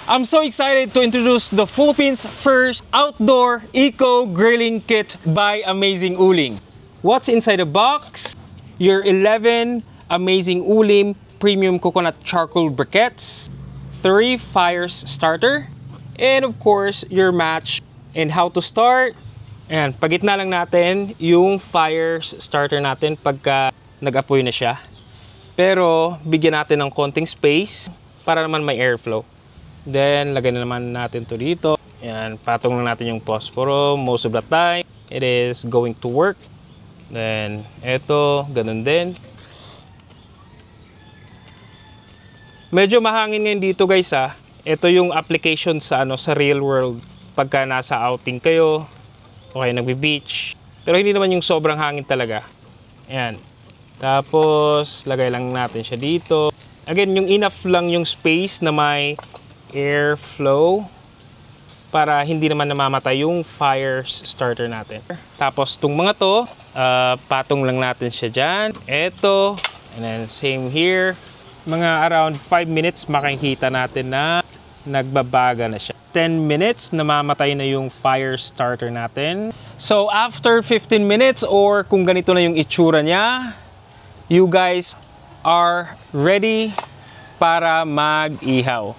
I'm so excited to introduce the Philippines' first outdoor eco-grilling kit by Amazing Uling. What's inside the box? Your 11 Amazing Uling premium coconut charcoal briquettes, 3 fire starter, and of course, your match. And how to start? Ayan, pagitna lang natin yung fire starter natin pagka nag-apoy na siya. Pero bigyan natin ng konting space para naman may airflow. Then, lagay na naman natin to dito. Ayan, patong lang natin yung posporo. Most of the time, it is going to work. Then, eto, ganun din. Medyo mahangin ngayon dito guys ha. Ito yung application sa, sa real world. Pagka nasa outing kayo, o kaya nagbe-beach. Pero hindi naman yung sobrang hangin talaga. Ayan. Tapos, lagay lang natin siya dito. Again, yung enough lang yung space na may airflow para hindi naman namamatay yung fire starter natin. Tapos itong mga to, patong lang natin siya dyan. Eto, and then same here. Mga around 5 minutes makikita natin na nagbabaga na siya. 10 minutes, namamatay na yung fire starter natin. So after 15 minutes or kung ganito na yung itsura niya, you guys are ready para mag-ihaw.